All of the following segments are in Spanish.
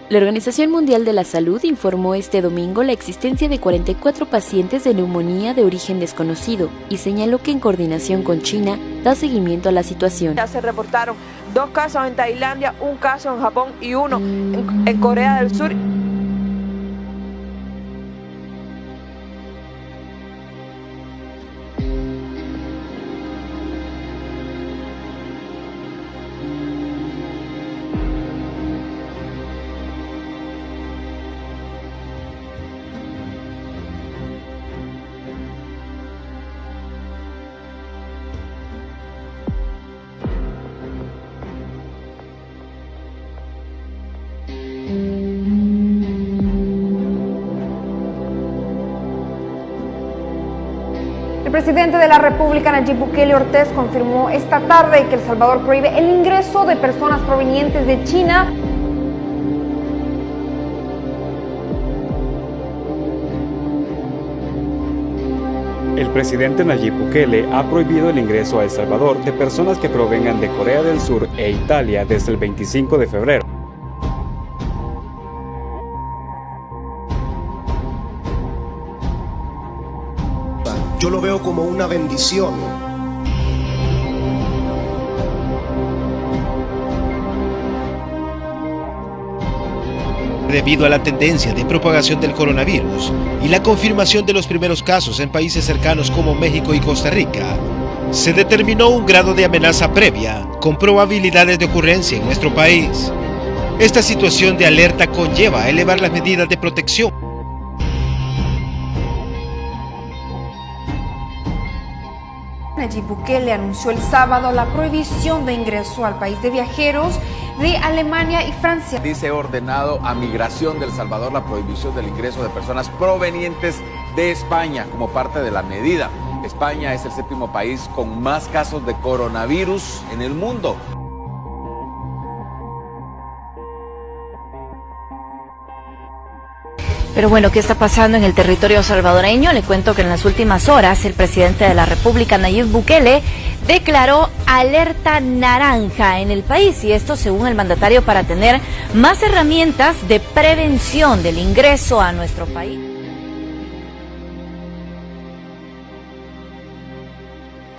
La Organización Mundial de la Salud informó este domingo la existencia de 44 pacientes de neumonía de origen desconocido y señaló que en coordinación con China da seguimiento a la situación. Ya se reportaron 2 casos en Tailandia, 1 caso en Japón y 1 en Corea del Sur. El presidente de la República, Nayib Bukele Ortiz, confirmó esta tarde que El Salvador prohíbe el ingreso de personas provenientes de China. El presidente Nayib Bukele ha prohibido el ingreso a El Salvador de personas que provengan de Corea del Sur e Italia desde el 25 de febrero. Yo lo veo como una bendición. Debido a la tendencia de propagación del coronavirus y la confirmación de los primeros casos en países cercanos como México y Costa Rica, se determinó un grado de amenaza previa con probabilidades de ocurrencia en nuestro país. Esta situación de alerta conlleva a elevar las medidas de protección. Nayib Bukele anunció el sábado la prohibición de ingreso al país de viajeros de Alemania y Francia. Dice ordenado a Migración de El Salvador la prohibición del ingreso de personas provenientes de España como parte de la medida. España es el 7º país con más casos de coronavirus en el mundo. Pero bueno, ¿qué está pasando en el territorio salvadoreño? Le cuento que en las últimas horas el presidente de la República, Nayib Bukele, declaró alerta naranja en el país, y esto según el mandatario para tener más herramientas de prevención del ingreso a nuestro país.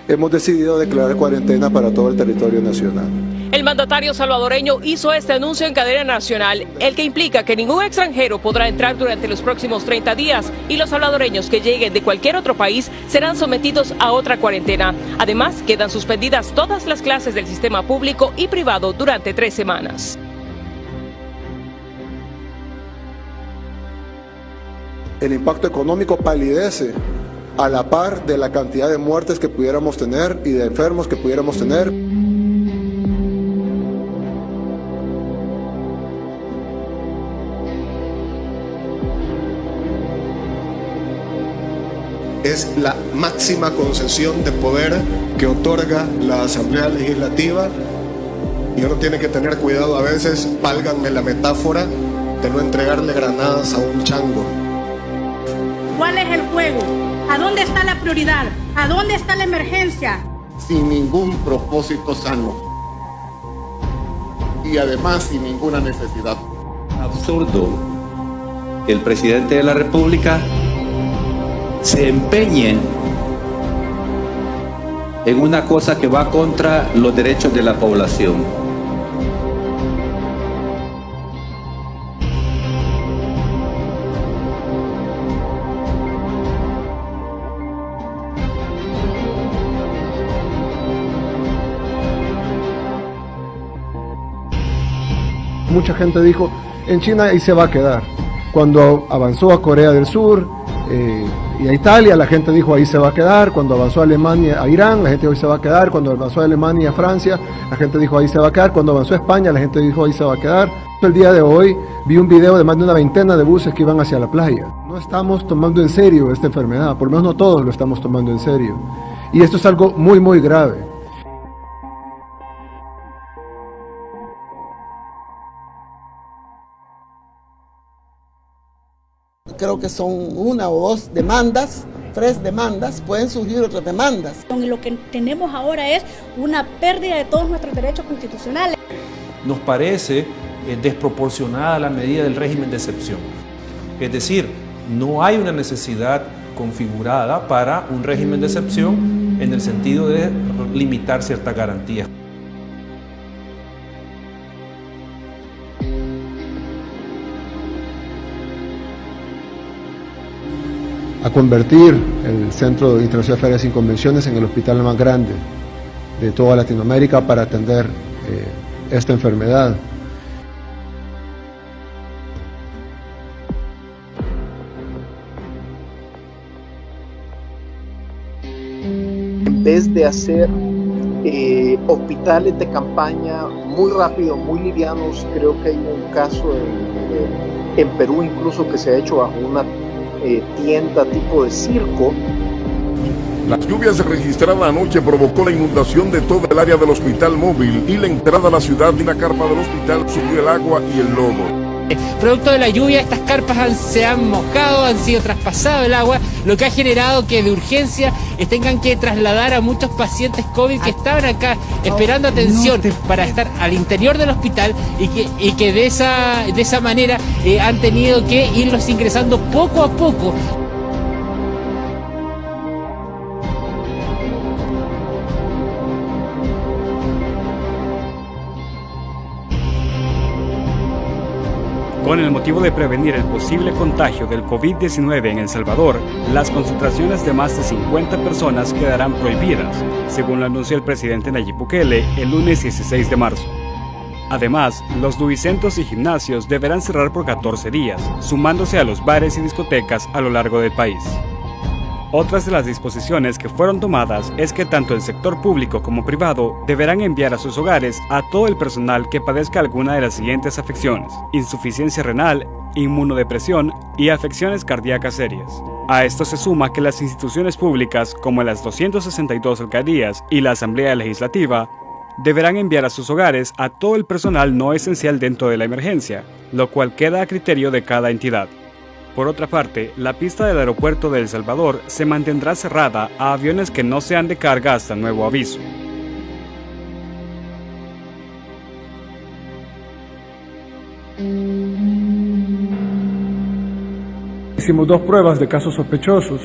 Hemos decidido declarar cuarentena para todo el territorio nacional. El mandatario salvadoreño hizo este anuncio en cadena nacional, el que implica que ningún extranjero podrá entrar durante los próximos 30 días y los salvadoreños que lleguen de cualquier otro país serán sometidos a otra cuarentena. Además, quedan suspendidas todas las clases del sistema público y privado durante 3 semanas. El impacto económico palidece a la par de la cantidad de muertes que pudiéramos tener y de enfermos que pudiéramos tener. Es la máxima concesión de poder que otorga la Asamblea Legislativa y uno tiene que tener cuidado a veces, válganme la metáfora, de no entregarle granadas a un chango. ¿Cuál es el juego? ¿A dónde está la prioridad? ¿A dónde está la emergencia? Sin ningún propósito sano y además sin ninguna necesidad. Absurdo que el presidente de la República se empeñe en una cosa que va contra los derechos de la población. Mucha gente dijo, en China ahí se va a quedar. Cuando avanzó a Corea del Sur y a Italia, la gente dijo ahí se va a quedar. Cuando avanzó a Alemania, a Irán, la gente dijo ahí se va a quedar. Cuando avanzó a Alemania, a Francia, la gente dijo ahí se va a quedar. Cuando avanzó a España, la gente dijo ahí se va a quedar. El día de hoy vi un video de más de una veintena de buses que iban hacia la playa. No estamos tomando en serio esta enfermedad, por lo menos no todos lo estamos tomando en serio. Y esto es algo muy, muy grave. Creo que son 1 o 2 demandas, 3 demandas, pueden surgir otras demandas. Lo que tenemos ahora es una pérdida de todos nuestros derechos constitucionales. Nos parece desproporcionada la medida del régimen de excepción. Es decir, no hay una necesidad configurada para un régimen de excepción en el sentido de limitar ciertas garantías. A convertir el Centro Internacional de Ferias y Convenciones en el hospital más grande de toda Latinoamérica para atender esta enfermedad. En vez de hacer hospitales de campaña muy rápidos, muy livianos, creo que hay un caso en Perú incluso que se ha hecho bajo una tienda tipo de circo. Las lluvias registradas anoche provocó la inundación de toda el área del hospital móvil y la entrada a la ciudad de la carpa del hospital subió el agua y el lodo. Producto de la lluvia, estas carpas se han mojado, han sido traspasadas el agua, lo que ha generado que de urgencia tengan que trasladar a muchos pacientes COVID que estaban acá esperando atención para estar al interior del hospital y que de esa manera han tenido que irlos ingresando poco a poco. Con el motivo de prevenir el posible contagio del COVID-19 en El Salvador, las concentraciones de más de 50 personas quedarán prohibidas, según lo anunció el presidente Nayib Bukele el lunes 16 de marzo. Además, los luiscentos y gimnasios deberán cerrar por 14 días, sumándose a los bares y discotecas a lo largo del país. Otras de las disposiciones que fueron tomadas es que tanto el sector público como privado deberán enviar a sus hogares a todo el personal que padezca alguna de las siguientes afecciones: insuficiencia renal, inmunodepresión y afecciones cardíacas serias. A esto se suma que las instituciones públicas, como las 262 alcaldías y la Asamblea Legislativa, deberán enviar a sus hogares a todo el personal no esencial dentro de la emergencia, lo cual queda a criterio de cada entidad. Por otra parte, la pista del aeropuerto de El Salvador se mantendrá cerrada a aviones que no sean de carga hasta nuevo aviso. Hicimos 2 pruebas de casos sospechosos.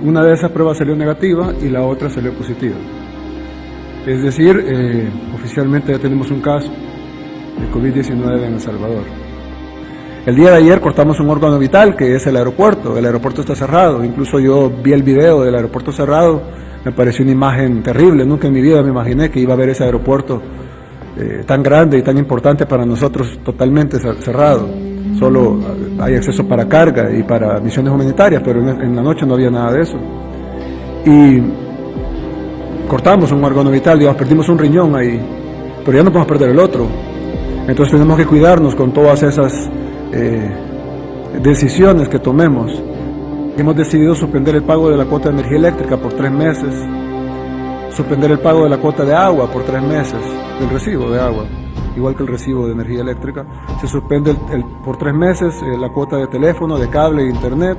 Una de esas pruebas salió negativa y la otra salió positiva. Es decir, oficialmente ya tenemos un caso de COVID-19 en El Salvador. El día de ayer cortamos un órgano vital que es el aeropuerto está cerrado, incluso yo vi el video del aeropuerto cerrado, me pareció una imagen terrible, nunca en mi vida me imaginé que iba a haber ese aeropuerto tan grande y tan importante para nosotros totalmente cerrado, solo hay acceso para carga y para misiones humanitarias, pero en la noche no había nada de eso. Y cortamos un órgano vital, digamos, perdimos un riñón ahí, pero ya no podemos perder el otro, entonces tenemos que cuidarnos con todas esas decisiones que tomemos. Hemos decidido suspender el pago de la cuota de energía eléctrica por 3 meses, suspender el pago de la cuota de agua por 3 meses, del recibo de agua, igual que el recibo de energía eléctrica. Se suspende por 3 meses la cuota de teléfono, de cable e internet.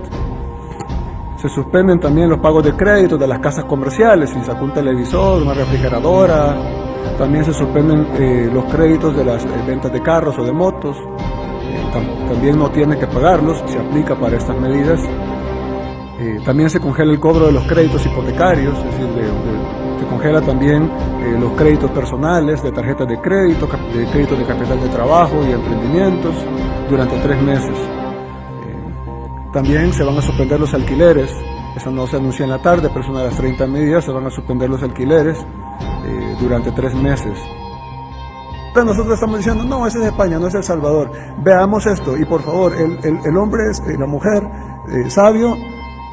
Se suspenden también los pagos de crédito de las casas comerciales, si sacó un televisor, una refrigeradora. También se suspenden los créditos de las ventas de carros o de motos. También no tiene que pagarlos, se aplica para estas medidas. También se congela el cobro de los créditos hipotecarios, es decir, se congela también los créditos personales, de tarjetas de crédito de capital de trabajo y emprendimientos durante 3 meses. También se van a suspender los alquileres, eso no se anunció en la tarde, pero es una de las 30 medidas, se van a suspender los alquileres durante 3 meses. Nosotros estamos diciendo, no, ese es España, no es El Salvador. Veamos esto y por favor, el hombre, la mujer sabio,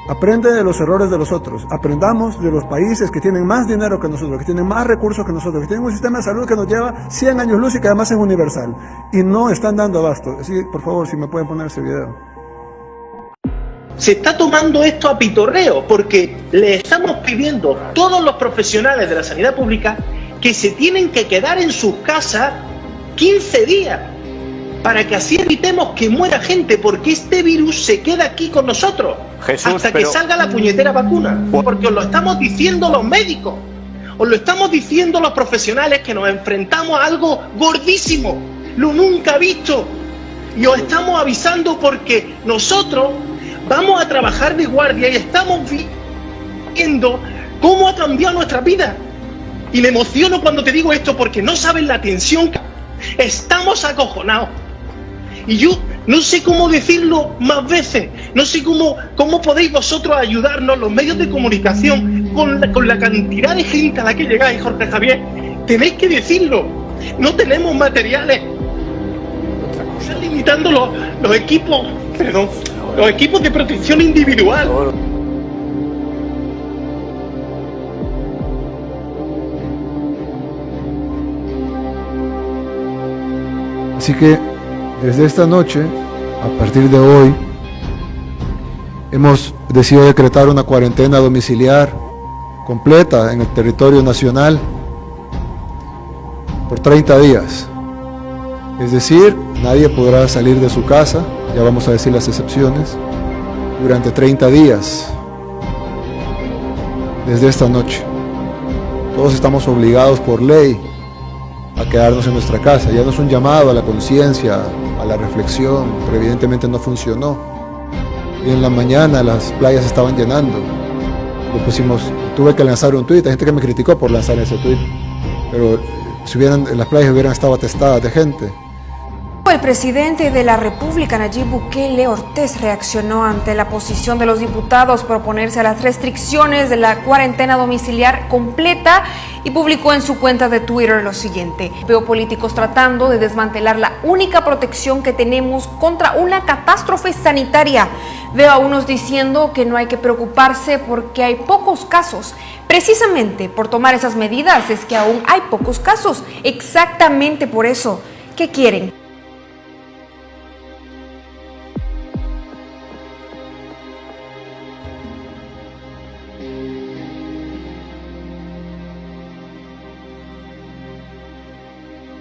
aprende de los errores de los otros. Aprendamos de los países que tienen más dinero que nosotros, que tienen más recursos que nosotros, que tienen un sistema de salud que nos lleva 100 años luz y que además es universal. Y no están dando abasto. Así, por favor, si me pueden poner ese video. Se está tomando esto a pitorreo porque le estamos pidiendo a todos los profesionales de la sanidad pública que se tienen que quedar en sus casas 15 días para que así evitemos que muera gente, porque este virus se queda aquí con nosotros hasta que salga la puñetera vacuna, porque os lo estamos diciendo los médicos, os lo estamos diciendo los profesionales, que nos enfrentamos a algo gordísimo, lo nunca visto. Y os estamos avisando porque nosotros vamos a trabajar de guardia y estamos viendo cómo ha cambiado nuestra vida. Y me emociono cuando te digo esto porque no sabes la tensión. Estamos acojonados. Y yo no sé cómo decirlo más veces. No sé cómo podéis vosotros ayudarnos, los medios de comunicación, con la cantidad de gente a la que llegáis, Jorge Javier. Tenéis que decirlo. No tenemos materiales. Están limitando los equipos, los equipos de protección individual. Así que desde esta noche, a partir de hoy, hemos decidido decretar una cuarentena domiciliar completa en el territorio nacional por 30 días. Es decir, nadie podrá salir de su casa, ya vamos a decir las excepciones, durante 30 días, desde esta noche. Todos estamos obligados por ley a quedarnos en nuestra casa. Ya no es un llamado a la conciencia, a la reflexión, pero evidentemente no funcionó. Y en la mañana las playas estaban llenando. Tuve que lanzar un tuit, hay gente que me criticó por lanzar ese tuit, pero si las playas hubieran estado atestadas de gente. El presidente de la República, Nayib Bukele Ortez, reaccionó ante la posición de los diputados por oponerse a las restricciones de la cuarentena domiciliar completa y publicó en su cuenta de Twitter lo siguiente: veo políticos tratando de desmantelar la única protección que tenemos contra una catástrofe sanitaria. Veo a unos diciendo que no hay que preocuparse porque hay pocos casos. Precisamente por tomar esas medidas es que aún hay pocos casos. Exactamente por eso. ¿Qué quieren?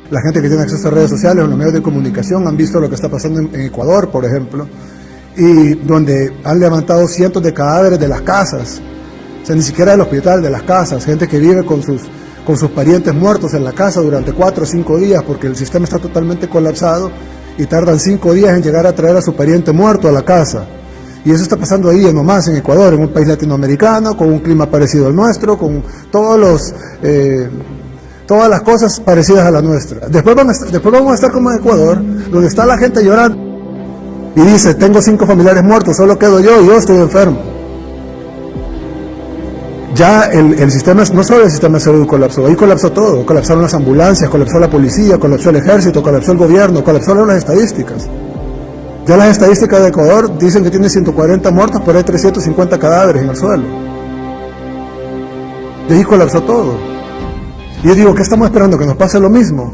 La gente que tiene acceso a redes sociales o los medios de comunicación han visto lo que está pasando en Ecuador, por ejemplo, y donde han levantado cientos de cadáveres de las casas, o sea, ni siquiera del hospital, de las casas, gente que vive con sus parientes muertos en la casa durante 4 o 5 días porque el sistema está totalmente colapsado y tardan 5 días en llegar a traer a su pariente muerto a la casa. Y eso está pasando ahí nomás en Ecuador, en un país latinoamericano, con un clima parecido al nuestro, con todas las cosas parecidas a la nuestra. Después vamos a estar como en Ecuador, donde está la gente llorando y dice: tengo 5 familiares muertos, solo quedo yo y yo estoy enfermo. Ya el sistema, no solo el sistema de salud colapsó, ahí colapsó todo. Colapsaron las ambulancias, colapsó la policía, colapsó el ejército, colapsó el gobierno, colapsaron las estadísticas. Ya las estadísticas de Ecuador dicen que tiene 140 muertos, pero hay 350 cadáveres en el suelo. Y ahí colapsó todo. Y yo digo, ¿qué estamos esperando? ¿Que nos pase lo mismo?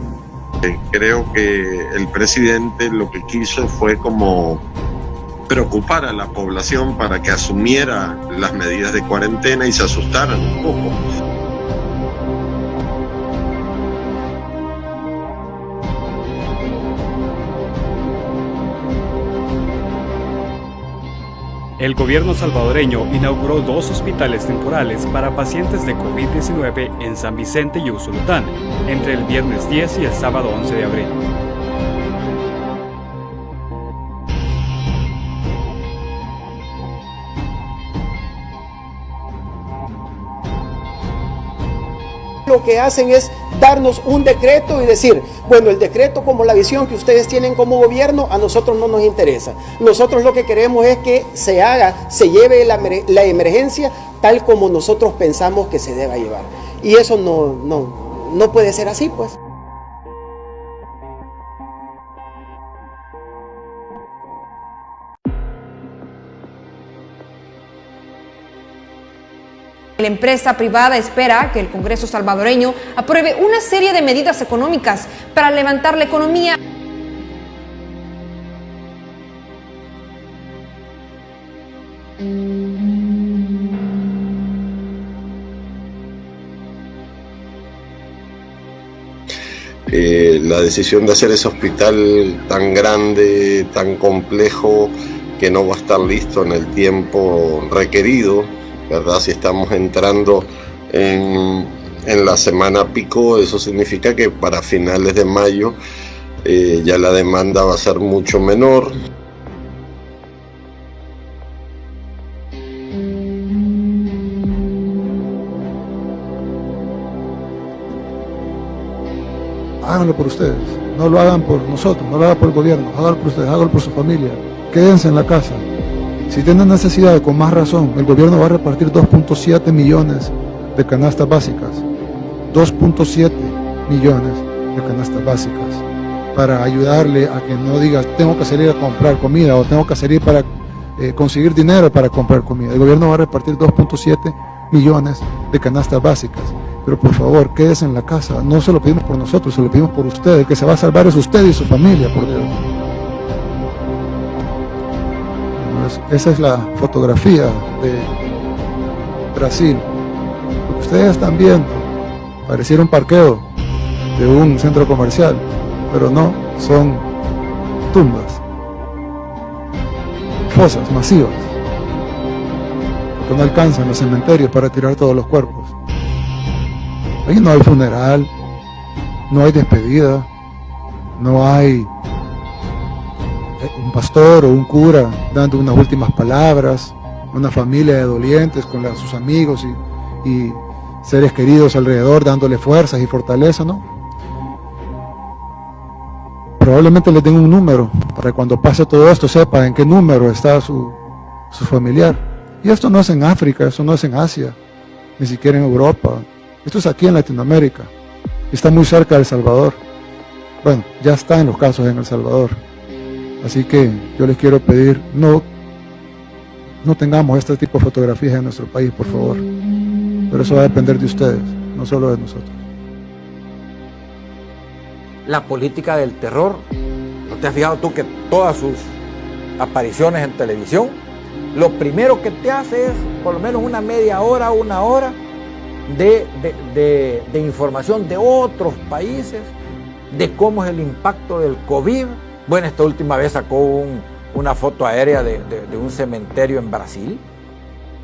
Creo que el presidente lo que quiso fue como preocupar a la población para que asumiera las medidas de cuarentena y se asustaran un poco. El gobierno salvadoreño inauguró 2 hospitales temporales para pacientes de COVID-19 en San Vicente y Usulután, entre el viernes 10 y el sábado 11 de abril. Lo que hacen es darnos un decreto y decir, bueno, el decreto, como la visión que ustedes tienen como gobierno, a nosotros no nos interesa. Nosotros lo que queremos es que se lleve la emergencia tal como nosotros pensamos que se deba llevar. Y eso no puede ser así, pues. La empresa privada espera que el Congreso salvadoreño apruebe una serie de medidas económicas para levantar la economía. La decisión de hacer ese hospital tan grande, tan complejo, que no va a estar listo en el tiempo requerido, ¿verdad? Si estamos entrando en la semana pico, eso significa que para finales de mayo ya la demanda va a ser mucho menor. Háganlo por ustedes, no lo hagan por nosotros, no lo hagan por el gobierno, háganlo por ustedes, háganlo por su familia, quédense en la casa. Si tienen necesidad, con más razón, el gobierno va a repartir 2.7 millones de canastas básicas, 2.7 millones de canastas básicas, para ayudarle a que no diga tengo que salir a comprar comida o tengo que salir para conseguir dinero para comprar comida. El gobierno va a repartir 2.7 millones de canastas básicas. Pero por favor, quédese en la casa. No se lo pedimos por nosotros, se lo pedimos por usted. El que se va a salvar es usted y su familia, por Dios. Esa es la fotografía de Brasil. Lo que ustedes están viendo pareciera un parqueo de un centro comercial, pero no, son tumbas, fosas masivas, porque no alcanzan los cementerios para tirar todos los cuerpos. Ahí no hay funeral, no hay despedida, no hay un pastor o un cura dando unas últimas palabras, una familia de dolientes con sus amigos y seres queridos alrededor dándole fuerzas y fortaleza, ¿no? Probablemente le den un número para que cuando pase todo esto sepa en qué número está su familiar. Y esto no es en África, esto no es en Asia, ni siquiera en Europa. Esto es aquí en Latinoamérica, está muy cerca de El Salvador. Bueno, ya está en los casos en El Salvador. Así que yo les quiero pedir, no tengamos este tipo de fotografías en nuestro país, por favor. Pero eso va a depender de ustedes, no solo de nosotros. La política del terror, ¿no te has fijado tú que todas sus apariciones en televisión, lo primero que te hace es por lo menos una media hora, una hora, de información de otros países, de cómo es el impacto del COVID? Bueno, esta última vez sacó una foto aérea de un cementerio en Brasil,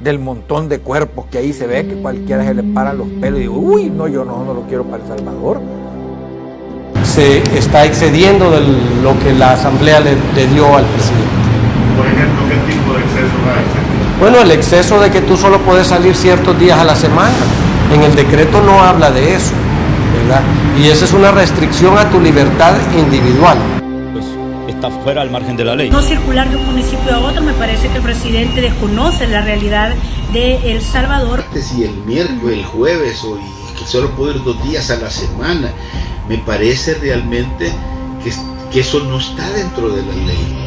del montón de cuerpos que ahí se ve, que cualquiera se le paran los pelos y digo, uy, no, yo no lo quiero para El Salvador. Se está excediendo de lo que la Asamblea le dio al presidente. Por ejemplo, ¿qué tipo de exceso hay? Bueno, el exceso de que tú solo puedes salir ciertos días a la semana. En el decreto no habla de eso, ¿verdad? Y esa es una restricción a tu libertad individual. Pues está fuera al margen de la ley. No circular de un municipio a otro, me parece que el presidente desconoce la realidad de El Salvador. Si el miércoles, el jueves, y que solo puedo ir 2 días a la semana, me parece realmente que eso no está dentro de la ley.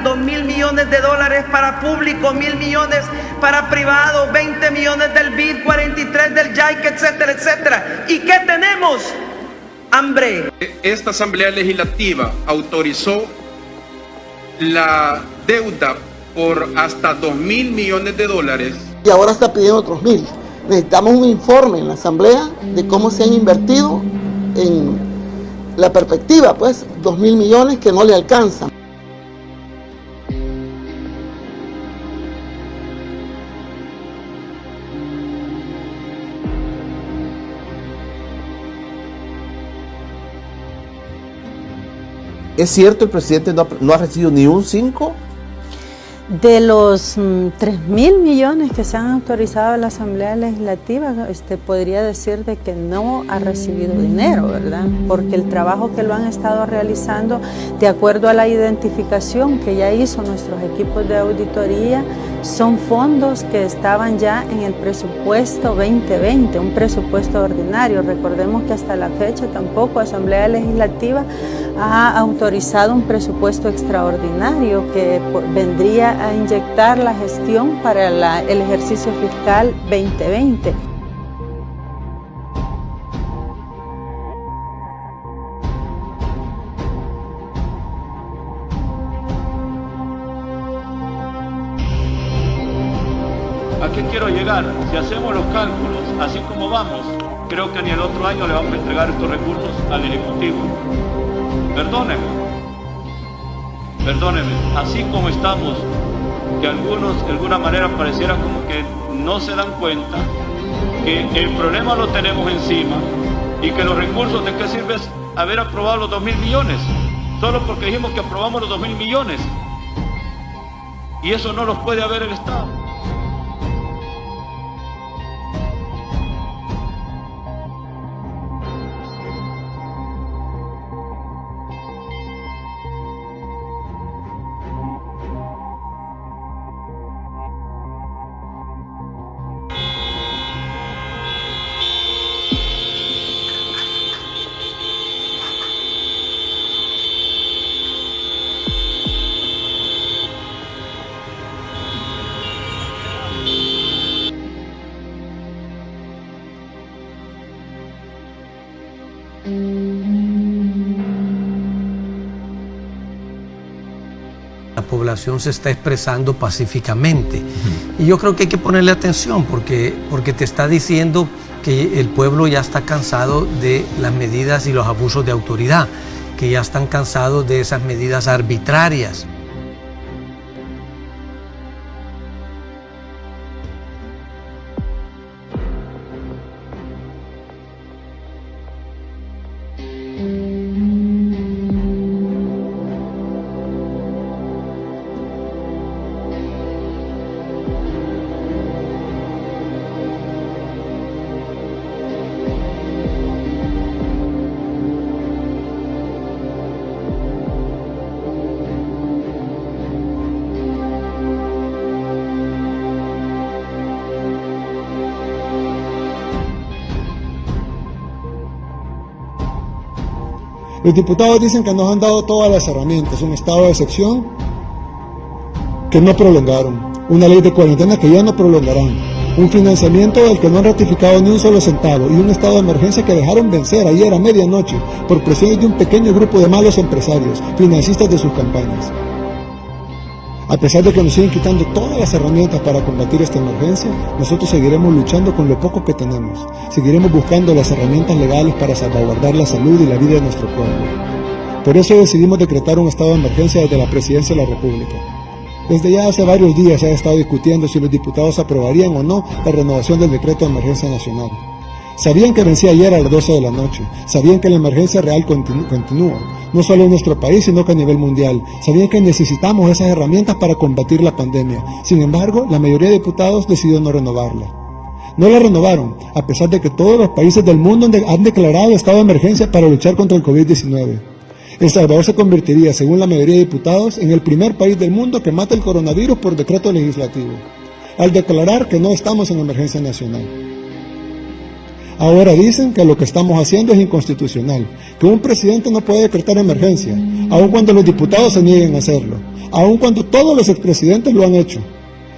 $2.000 millones para público, 1.000 millones para privado, 20 millones del BID, 43 del JICA, etcétera, etcétera. ¿Y qué tenemos? Hambre. Esta Asamblea Legislativa autorizó la deuda por hasta $2.000 millones. Y ahora está pidiendo otros 1.000. Necesitamos un informe en la Asamblea de cómo se han invertido en la perspectiva, pues, 2.000 millones que no le alcanzan. ¿Es cierto el presidente no ha recibido ni un 5? De los 3.000 millones que se han autorizado en la Asamblea Legislativa, podría decir de que no ha recibido dinero, ¿verdad? Porque el trabajo que lo han estado realizando, de acuerdo a la identificación que ya hizo nuestros equipos de auditoría, son fondos que estaban ya en el presupuesto 2020, un presupuesto ordinario. Recordemos que hasta la fecha tampoco Asamblea Legislativa ha autorizado un presupuesto extraordinario que vendría a inyectar la gestión para el ejercicio fiscal 2020. ¿A qué quiero llegar? Si hacemos los cálculos así como vamos, creo que ni el otro año le vamos a entregar estos recursos al Ejecutivo. Perdónenme, así como estamos, que algunos de alguna manera pareciera como que no se dan cuenta que el problema lo tenemos encima y que los recursos, ¿de qué sirve haber aprobado los 2.000 millones? Solo porque dijimos que aprobamos los 2.000 millones. Y eso no los puede haber el Estado. La población se está expresando pacíficamente. Y yo creo que hay que ponerle atención porque te está diciendo que el pueblo ya está cansado de las medidas y los abusos de autoridad, que ya están cansados de esas medidas arbitrarias. Los diputados dicen que nos han dado todas las herramientas, un estado de excepción que no prolongaron, una ley de cuarentena que ya no prolongarán, un financiamiento del que no han ratificado ni un solo centavo y un estado de emergencia que dejaron vencer ayer a medianoche por presiones de un pequeño grupo de malos empresarios, financistas de sus campañas. A pesar de que nos siguen quitando todas las herramientas para combatir esta emergencia, nosotros seguiremos luchando con lo poco que tenemos. Seguiremos buscando las herramientas legales para salvaguardar la salud y la vida de nuestro pueblo. Por eso decidimos decretar un estado de emergencia desde la Presidencia de la República. Desde ya hace varios días se ha estado discutiendo si los diputados aprobarían o no la renovación del decreto de emergencia nacional. Sabían que vencía ayer a las 12 de la noche, sabían que la emergencia real continúa, no solo en nuestro país, sino que a nivel mundial. Sabían que necesitamos esas herramientas para combatir la pandemia. Sin embargo, la mayoría de diputados decidió no renovarla. No la renovaron, a pesar de que todos los países del mundo han declarado estado de emergencia para luchar contra el COVID-19. El Salvador se convertiría, según la mayoría de diputados, en el primer país del mundo que mata el coronavirus por decreto legislativo, al declarar que no estamos en emergencia nacional. Ahora dicen que lo que estamos haciendo es inconstitucional, que un presidente no puede decretar emergencia, aun cuando los diputados se nieguen a hacerlo, aun cuando todos los expresidentes lo han hecho.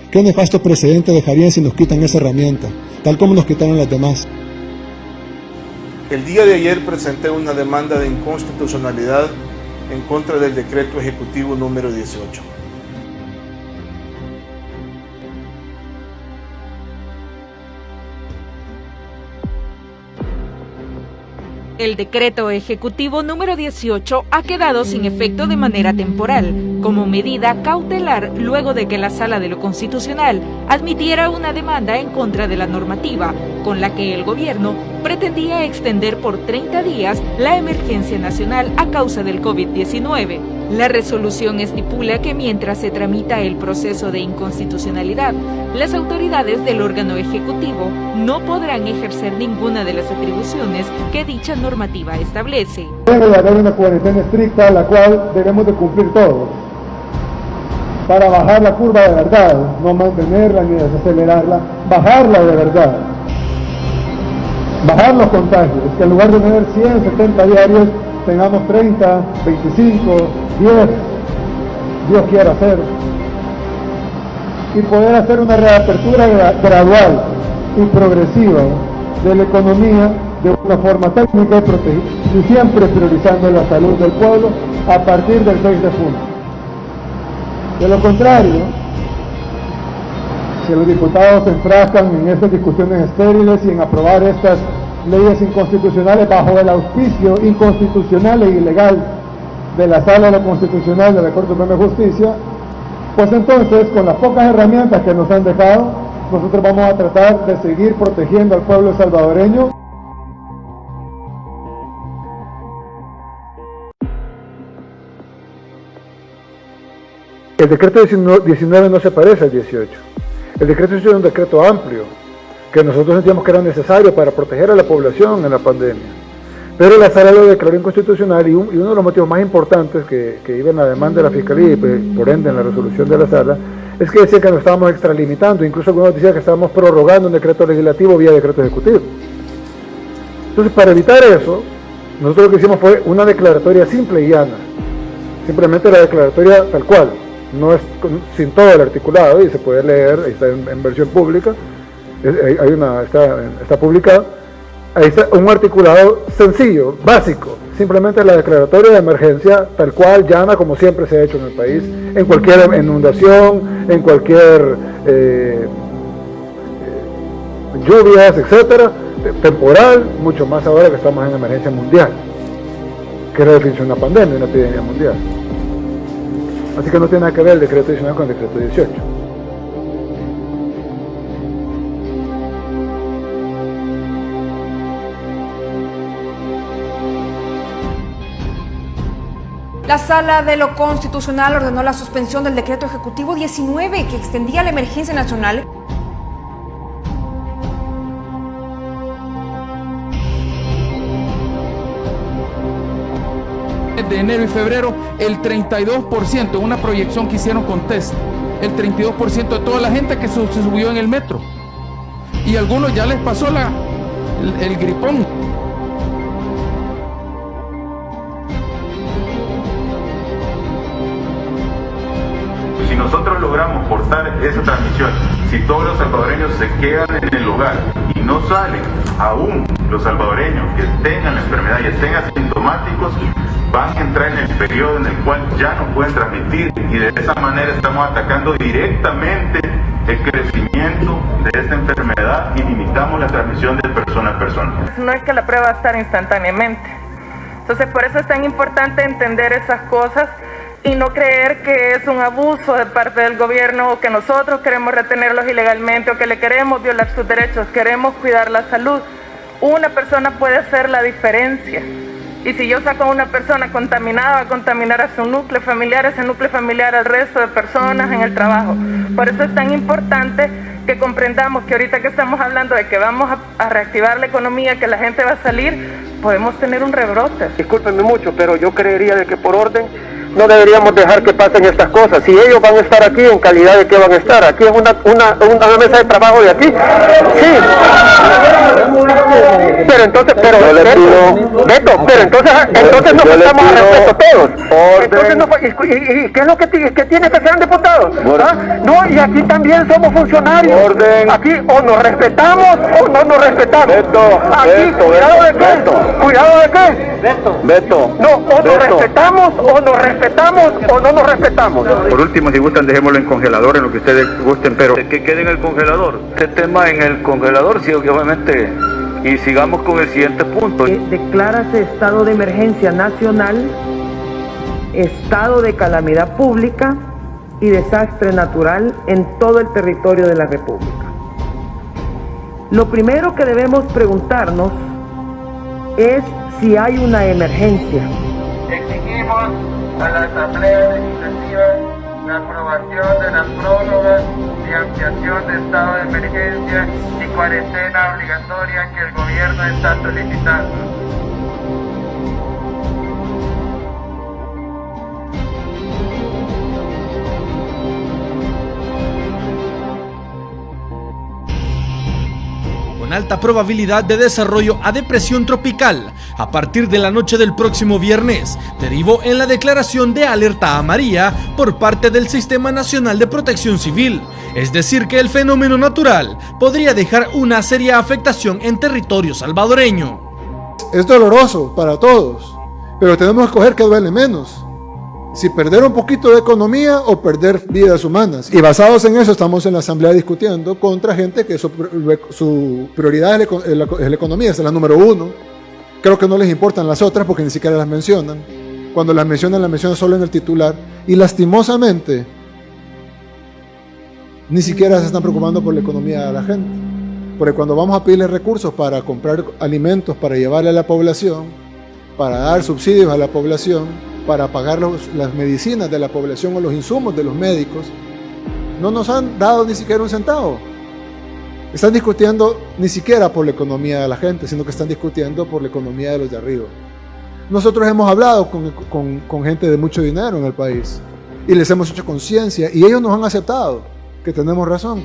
¿Qué nefasto precedente dejarían si nos quitan esa herramienta, tal como nos quitaron las demás? El día de ayer presenté una demanda de inconstitucionalidad en contra del decreto ejecutivo número 18. El decreto ejecutivo número 18 ha quedado sin efecto de manera temporal, como medida cautelar luego de que la Sala de lo Constitucional admitiera una demanda en contra de la normativa, con la que el gobierno pretendía extender por 30 días la emergencia nacional a causa del COVID-19. La resolución estipula que mientras se tramita el proceso de inconstitucionalidad, las autoridades del órgano ejecutivo no podrán ejercer ninguna de las atribuciones que dicha normativa establece. Debe haber una cuarentena estricta, la cual debemos de cumplir todos. para bajar la curva de verdad, no mantenerla ni desacelerarla, bajarla de verdad, bajar los contagios, que en lugar de tener 100, 70 diarios, tengamos 30, 25, 10, Dios quiera hacer, y poder hacer una reapertura gradual y progresiva de la economía de una forma técnica y protegida, y siempre priorizando la salud del pueblo a partir del 6 de junio. De lo contrario, si los diputados se enfrascan en estas discusiones estériles y en aprobar estas leyes inconstitucionales bajo el auspicio inconstitucional e ilegal de la Sala de lo Constitucional de la Corte Suprema de Justicia, pues entonces, con las pocas herramientas que nos han dejado, nosotros vamos a tratar de seguir protegiendo al pueblo salvadoreño. El decreto 19 no se parece al 18. El decreto 18 es un decreto amplio, que nosotros sentíamos que era necesario para proteger a la población en la pandemia. Pero la Sala lo declaró inconstitucional y uno de los motivos más importantes que iba en la demanda de la Fiscalía y por ende en la resolución de la Sala, es que decía que nos estábamos extralimitando, incluso algunos decían que estábamos prorrogando un decreto legislativo vía decreto ejecutivo. Entonces, para evitar eso, nosotros lo que hicimos fue una declaratoria simple y llana, simplemente la declaratoria tal cual, no es sin todo el articulado, y se puede leer, ahí está en versión pública, está publicado. Ahí está un articulado sencillo, básico, simplemente la declaratoria de emergencia, tal cual, llana, como siempre se ha hecho en el país, en cualquier inundación, en cualquier lluvias, etcétera, temporal, mucho más ahora que estamos en emergencia mundial, que es la definición de una pandemia, una epidemia mundial. Así que no tiene nada que ver el decreto 19 con el decreto 18. La Sala de lo Constitucional ordenó la suspensión del decreto ejecutivo 19 que extendía la emergencia nacional. De enero y febrero, el 32%, una proyección que hicieron con test, el 32% de toda la gente que se subió en el metro. Y a algunos ya les pasó el gripón. Si nosotros logramos cortar esa transmisión, si todos los salvadoreños se quedan en el hogar y no salen, aún los salvadoreños que tengan la enfermedad y estén asintomáticos, van a entrar en el periodo en el cual ya no pueden transmitir, y de esa manera estamos atacando directamente el crecimiento de esta enfermedad y limitamos la transmisión de persona a persona. No es que la prueba va a estar instantáneamente. Entonces, por eso es tan importante entender esas cosas y no creer que es un abuso de parte del gobierno o que nosotros queremos retenerlos ilegalmente o que le queremos violar sus derechos. Queremos cuidar la salud. Una persona puede hacer la diferencia. Y si yo saco a una persona contaminada, va a contaminar a su núcleo familiar, ese núcleo familiar al resto de personas en el trabajo. Por eso es tan importante que comprendamos que ahorita que estamos hablando de que vamos a reactivar la economía, que la gente va a salir, podemos tener un rebrote. Discúlpenme mucho, pero yo creería de que por orden no deberíamos dejar que pasen estas cosas. Si ellos van a estar aquí, ¿en calidad de qué van a estar? ¿Aquí es una mesa de trabajo de aquí? Sí. Pero entonces, Beto, pero entonces nos faltamos a respeto todos. Entonces ¿y qué es lo que tiene que ser un diputado? ¿Ah? No, y aquí también somos funcionarios. Aquí o nos respetamos o no nos respetamos. Aquí, ¿cuidado de qué? ¿Cuidado de qué? Beto. No, o nos respetamos o nos respetamos o no nos respetamos. Por último, si gustan, dejémoslo en congelador, en lo que ustedes gusten, pero que quede en el congelador. Este tema en el congelador, sí, obviamente. Y sigamos con el siguiente punto. Declárase estado de emergencia nacional, estado de calamidad pública y desastre natural en todo el territorio de la República. Lo primero que debemos preguntarnos es si hay una emergencia. Exigimos a la Asamblea Legislativa la aprobación de la prórroga y ampliación de estado de emergencia y cuarentena obligatoria que el gobierno está solicitando. con alta probabilidad de desarrollo a depresión tropical a partir de la noche del próximo viernes, derivó en la declaración de alerta amarilla por parte del Sistema Nacional de Protección Civil. Es decir, que el fenómeno natural podría dejar una seria afectación en territorio salvadoreño. Es doloroso para todos, pero tenemos que escoger qué duele menos. Si perder un poquito de economía o perder vidas humanas. Y basados en eso estamos en la asamblea discutiendo contra gente que su prioridad es la economía, esa es la número uno. Creo que no les importan las otras porque ni siquiera las mencionan. Cuando las mencionan solo en el titular. Y lastimosamente, ni siquiera se están preocupando por la economía de la gente. Porque cuando vamos a pedirle recursos para comprar alimentos, para llevarle a la población, para dar subsidios a la población, para pagar las medicinas de la población o los insumos de los médicos, no nos han dado ni siquiera un centavo. Están discutiendo ni siquiera por la economía de la gente, sino que están discutiendo por la economía de los de arriba. Nosotros hemos hablado con gente de mucho dinero en el país y les hemos hecho conciencia y ellos nos han aceptado que tenemos razón.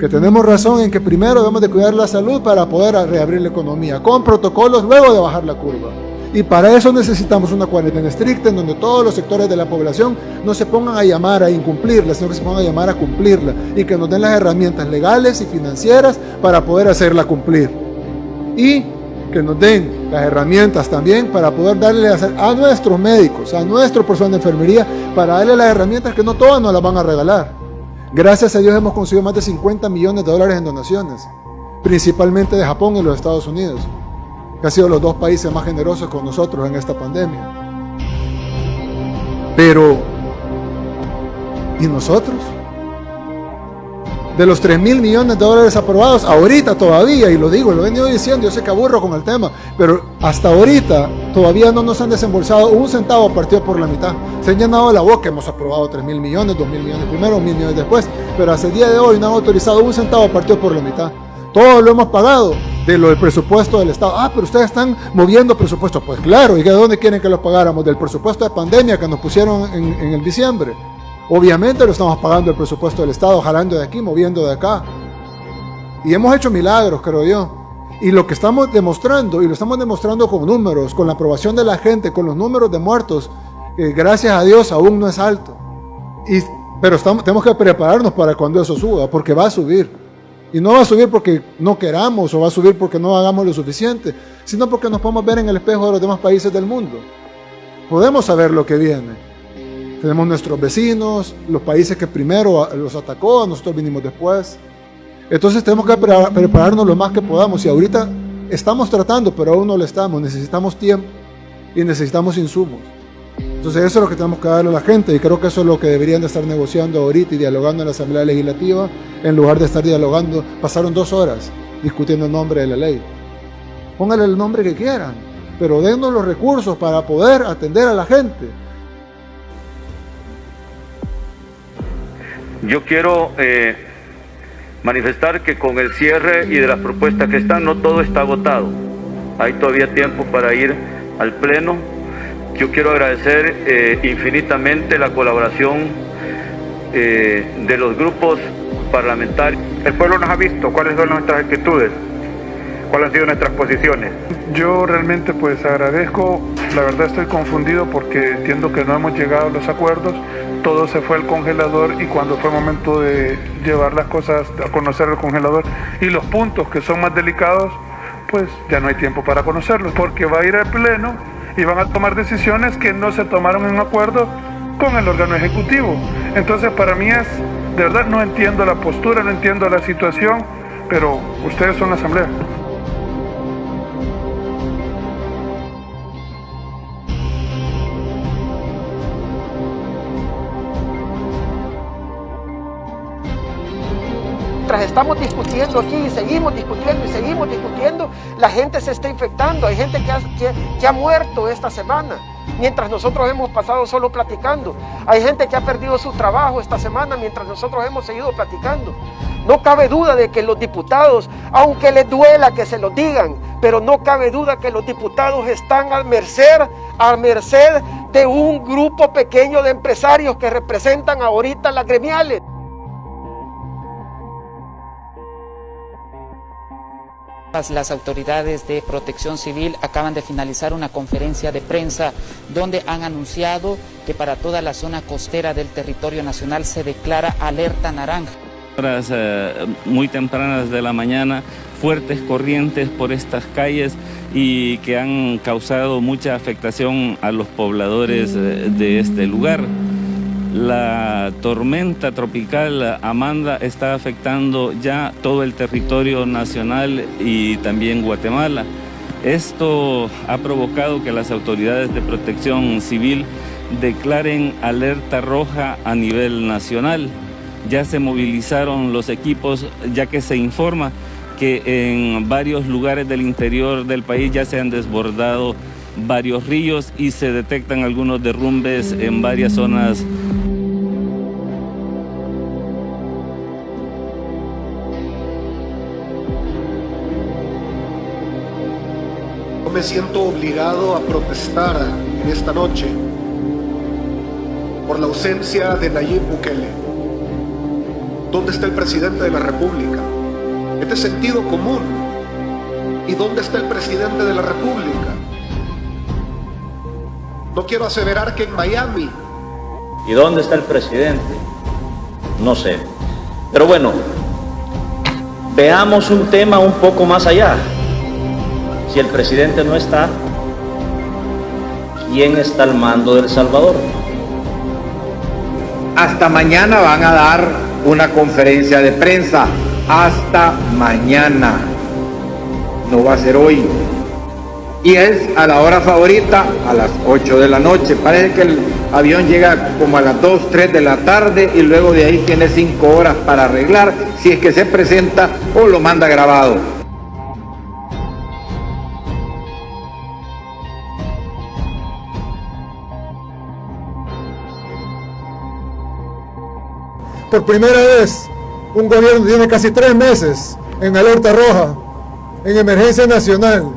Que tenemos razón en que primero debemos de cuidar la salud para poder reabrir la economía, con protocolos luego de bajar la curva. Y para eso necesitamos una cuarentena estricta en donde todos los sectores de la población no se pongan a llamar a incumplirla, sino que se pongan a llamar a cumplirla y que nos den las herramientas legales y financieras para poder hacerla cumplir. Y que nos den las herramientas también para poder darle a nuestros médicos, a nuestro personal de enfermería, para darle las herramientas que no todas nos las van a regalar. Gracias a Dios hemos conseguido más de $50 millones en donaciones, principalmente de Japón y los Estados Unidos, que han sido los dos países más generosos con nosotros en esta pandemia. Pero, ¿y nosotros? De los $3.000 millones aprobados, ahorita todavía, y lo digo, lo he venido diciendo, yo sé que aburro con el tema, pero hasta ahorita todavía no nos han desembolsado un centavo partido por la mitad. Se han llenado la boca, hemos aprobado $3.000 millones, $2.000 millones primero, $1.000 millones después, pero hasta el día de hoy no han autorizado un centavo partido por la mitad. Todo lo hemos pagado de lo del presupuesto del Estado. Ah, pero ustedes están moviendo presupuesto. Pues claro, ¿y de dónde quieren que lo pagáramos? Del presupuesto de pandemia que nos pusieron en el diciembre. Obviamente lo estamos pagando el presupuesto del Estado, jalando de aquí, moviendo de acá. Y hemos hecho milagros, creo yo. Y lo que estamos demostrando, y lo estamos demostrando con números, con la aprobación de la gente, con los números de muertos, gracias a Dios aún no es alto. Pero tenemos que prepararnos para cuando eso suba, porque va a subir. Y no va a subir porque no queramos o va a subir porque no hagamos lo suficiente, sino porque nos podemos ver en el espejo de los demás países del mundo. Podemos saber lo que viene. Tenemos nuestros vecinos, los países que primero los atacó, nosotros vinimos después. Entonces tenemos que prepararnos lo más que podamos. Y ahorita estamos tratando, pero aún no lo estamos. Necesitamos tiempo y necesitamos insumos. Entonces eso es lo que tenemos que darle a la gente y creo que eso es lo que deberían de estar negociando ahorita y dialogando en la Asamblea Legislativa en lugar de estar dialogando. Pasaron 2 horas discutiendo el nombre de la ley. Pónganle el nombre que quieran, pero dennos los recursos para poder atender a la gente. Yo quiero manifestar que con el cierre y de las propuestas que están, no todo está agotado. Hay todavía tiempo para ir al Pleno. Yo quiero agradecer infinitamente la colaboración de los grupos parlamentarios. El pueblo nos ha visto cuáles son nuestras actitudes, cuáles han sido nuestras posiciones. Yo realmente pues agradezco, la verdad estoy confundido porque entiendo que no hemos llegado a los acuerdos, todo se fue al congelador y cuando fue momento de llevar las cosas a conocer el congelador y los puntos que son más delicados, pues ya no hay tiempo para conocerlos porque va a ir al Pleno y van a tomar decisiones que no se tomaron en acuerdo con el órgano ejecutivo. Entonces para mí es, de verdad no entiendo la postura, no entiendo la situación, pero ustedes son la Asamblea. Mientras estamos discutiendo aquí y seguimos discutiendo, la gente se está infectando, hay gente que ha muerto esta semana, mientras nosotros hemos pasado solo platicando, hay gente que ha perdido su trabajo esta semana mientras nosotros hemos seguido platicando. No cabe duda de que los diputados, aunque les duela que se lo digan, pero no cabe duda que los diputados están a merced de un grupo pequeño de empresarios que representan ahorita las gremiales. Las autoridades de Protección Civil acaban de finalizar una conferencia de prensa donde han anunciado que para toda la zona costera del territorio nacional se declara alerta naranja. Horas muy tempranas de la mañana, fuertes corrientes por estas calles y que han causado mucha afectación a los pobladores de este lugar. La tormenta tropical Amanda está afectando ya todo el territorio nacional y también Guatemala. Esto ha provocado que las autoridades de protección civil declaren alerta roja a nivel nacional. Ya se movilizaron los equipos, ya que se informa que en varios lugares del interior del país ya se han desbordado varios ríos y se detectan algunos derrumbes en varias zonas. Me siento obligado a protestar en esta noche por la ausencia de Nayib Bukele. ¿Dónde está el presidente de la República? Es de sentido común. ¿Y dónde está el presidente de la República? No quiero aseverar que en Miami. ¿Y dónde está el presidente? No sé. Pero bueno, veamos un tema un poco más allá. Si el presidente no está, ¿quién está al mando de El Salvador? Hasta mañana van a dar una conferencia de prensa. Hasta mañana. No va a ser hoy. Y es a la hora favorita, a las 8 de la noche. Parece que el avión llega como a las 2, 3 de la tarde y luego de ahí tiene 5 horas para arreglar si es que se presenta o lo manda grabado. Por primera vez, un gobierno tiene casi 3 meses en alerta roja, en emergencia nacional.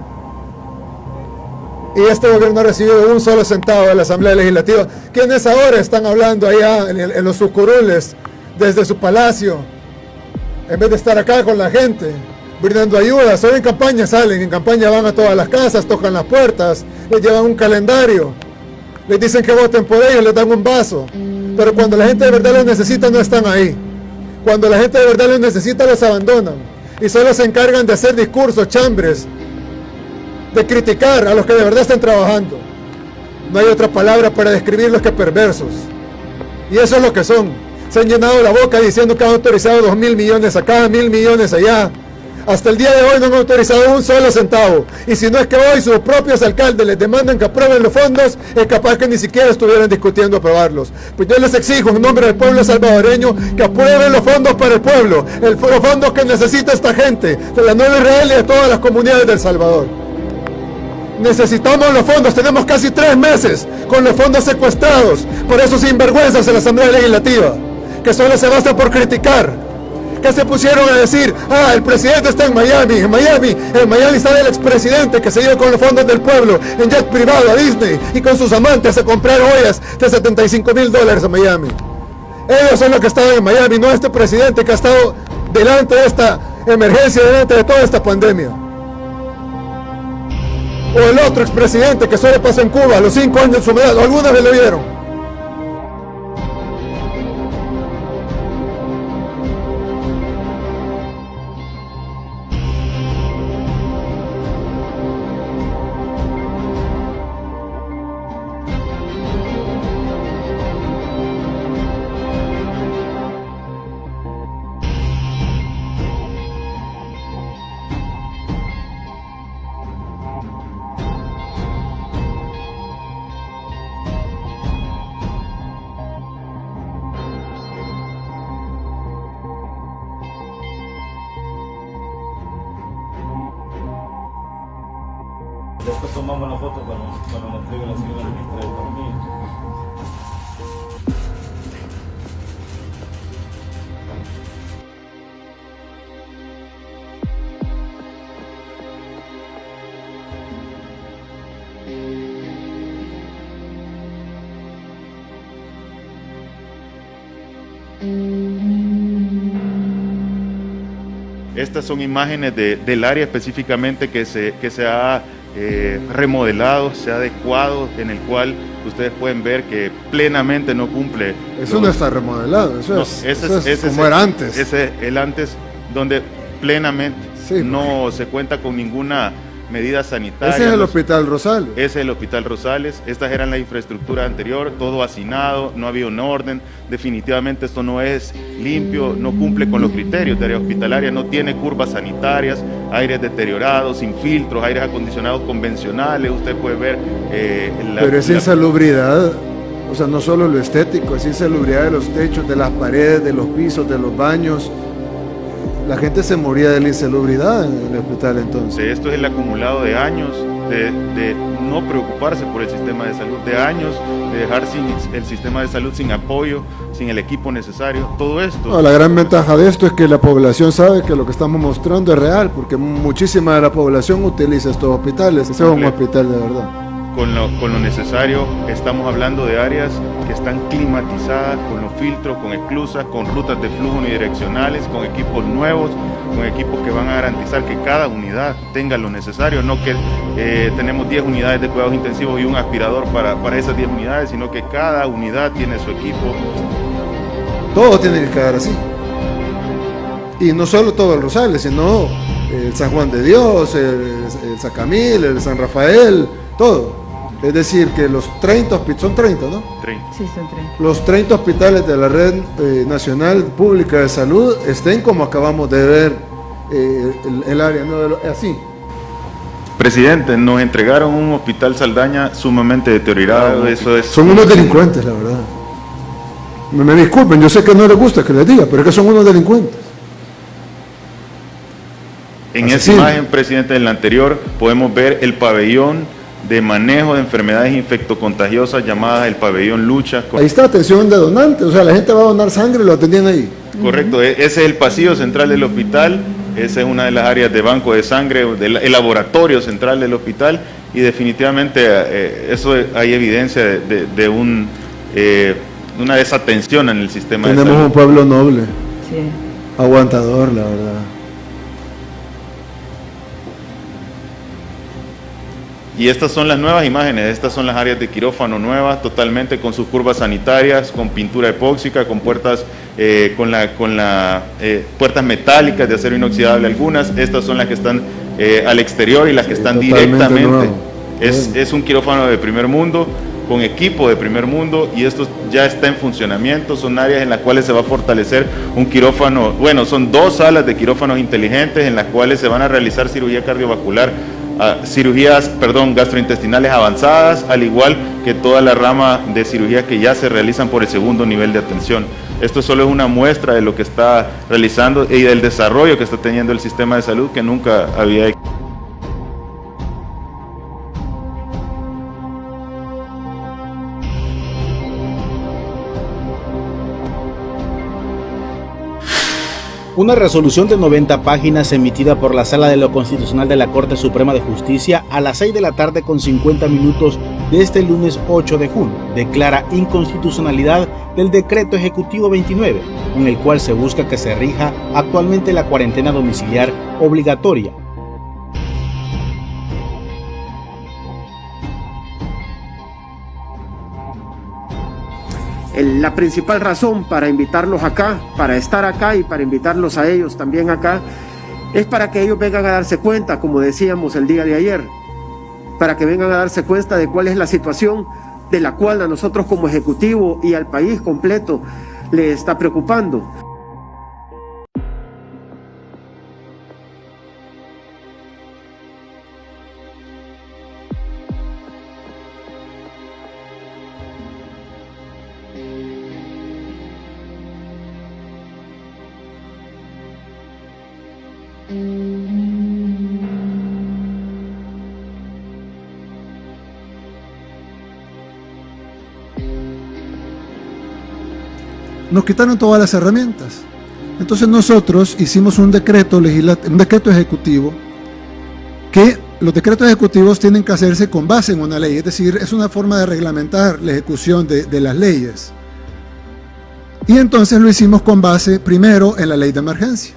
Y este gobierno no ha recibido un solo centavo de la Asamblea Legislativa. ¿Quiénes ahora están hablando allá en los sucurules, desde su palacio, en vez de estar acá con la gente, brindando ayuda? Solo en campaña salen, en campaña van a todas las casas, tocan las puertas, les llevan un calendario, les dicen que voten por ellos, les dan un vaso. Pero cuando la gente de verdad los necesita, no están ahí. Cuando la gente de verdad los necesita, los abandonan. Y solo se encargan de hacer discursos, chambres, de criticar a los que de verdad están trabajando. No hay otra palabra para describirlos que perversos. Y eso es lo que son. Se han llenado la boca diciendo que han autorizado 2.000 millones acá, 1.000 millones allá. Hasta el día de hoy no han autorizado un solo centavo. Y si no es que hoy sus propios alcaldes les demandan que aprueben los fondos, es capaz que ni siquiera estuvieran discutiendo aprobarlos. Pues yo les exijo en nombre del pueblo salvadoreño que aprueben los fondos para el pueblo, los fondos que necesita esta gente, de la Nueva Israel y de todas las comunidades del Salvador. Necesitamos los fondos, tenemos casi 3 meses con los fondos secuestrados por esos sinvergüenzas en la Asamblea Legislativa, que solo se basta por criticar. Que se pusieron a decir, el presidente está en Miami, en Miami está el expresidente que se iba con los fondos del pueblo en jet privado a Disney y con sus amantes a comprar joyas de $75,000 a Miami. Ellos son los que estaban en Miami, no este presidente que ha estado delante de esta emergencia, delante de toda esta pandemia. O el otro expresidente que solo pasó en Cuba a los 5 años de su edad, ¿alguna vez lo vieron? Después tomamos la foto cuando la entregue la señora ministra de Economía. Estas son imágenes del área específicamente que se ha remodelado, se ha adecuado, en el cual ustedes pueden ver que plenamente no cumple. Eso no está remodelado, eso es como era antes. Ese es el antes, donde plenamente no se cuenta con ninguna medida sanitaria. Ese es el Hospital Rosales. Ese es el Hospital Rosales. Estas eran la infraestructura anterior, todo hacinado, no había un orden. Definitivamente esto no es limpio, no cumple con los criterios de área hospitalaria, no tiene curvas sanitarias, aires deteriorados, sin filtros, aires acondicionados convencionales. Usted puede ver pero es insalubridad, o sea, no solo lo estético, es insalubridad de los techos, de las paredes, de los pisos, de los baños. La gente se moría de la insalubridad en el hospital entonces. Esto es el acumulado de años de no preocuparse por el sistema de salud, de años de dejar el sistema de salud sin apoyo, sin el equipo necesario, todo esto. No, la gran ventaja de esto es que la población sabe que lo que estamos mostrando es real, porque muchísima de la población utiliza estos hospitales. Ese es un hospital de verdad. Con lo necesario, estamos hablando de áreas que están climatizadas, con los filtros, con esclusas, con rutas de flujo unidireccionales, con equipos nuevos, con equipos que van a garantizar que cada unidad tenga lo necesario, no que tenemos 10 unidades de cuidados intensivos y un aspirador para esas 10 unidades, sino que cada unidad tiene su equipo. Todo tiene que quedar así. Y no solo todo el Rosales, sino el San Juan de Dios, el San Camil, el San Rafael, todo. Es decir, que los 30 hospitales, son 30, ¿no? 30. Sí, son 30. Los 30 hospitales de la Red Nacional Pública de Salud estén como acabamos de ver el área, ¿no? Así. Presidente, nos entregaron un hospital Saldaña sumamente deteriorado. Eso es... Son unos delincuentes, la verdad. Me disculpen, yo sé que no les gusta que les diga, pero es que son unos delincuentes. En esa imagen, presidente, en la anterior, podemos ver el pabellón de manejo de enfermedades infectocontagiosas llamadas el pabellón Lucha. Ahí está atención de donantes, o sea, la gente va a donar sangre y lo atendían ahí. Correcto, ese es el pasillo central del hospital, esa es una de las áreas de banco de sangre, el laboratorio central del hospital, y definitivamente eso hay evidencia de una desatención en el sistema de salud. Tenemos un pueblo noble, aguantador, la verdad. Y estas son las nuevas imágenes, estas son las áreas de quirófano nuevas, totalmente con sus curvas sanitarias, con pintura epóxica, con puertas puertas metálicas de acero inoxidable algunas. Estas son las que están al exterior y las que están directamente. Es un quirófano de primer mundo, con equipo de primer mundo, y esto ya está en funcionamiento. Son áreas en las cuales se va a fortalecer un quirófano, bueno, son 2 salas de quirófanos inteligentes en las cuales se van a realizar cirugía cardiovascular, cirugías gastrointestinales avanzadas, al igual que toda la rama de cirugía que ya se realizan por el segundo nivel de atención. Esto solo es una muestra de lo que está realizando y del desarrollo que está teniendo el sistema de salud, que nunca había hecho. Una resolución de 90 páginas emitida por la Sala de lo Constitucional de la Corte Suprema de Justicia a las 6 de la tarde con 50 minutos de este lunes 8 de junio declara inconstitucionalidad del Decreto Ejecutivo 29, con el cual se busca que se rija actualmente la cuarentena domiciliar obligatoria. La principal razón para invitarlos acá, para estar acá y para invitarlos a ellos también acá, es para que ellos vengan a darse cuenta, como decíamos el día de ayer, para que vengan a darse cuenta de cuál es la situación de la cual a nosotros como Ejecutivo y al país completo le está preocupando. Nos quitaron todas las herramientas. Entonces nosotros hicimos un decreto ejecutivo, que los decretos ejecutivos tienen que hacerse con base en una ley, es decir, es una forma de reglamentar la ejecución de las leyes. Y entonces lo hicimos con base primero en la ley de emergencia.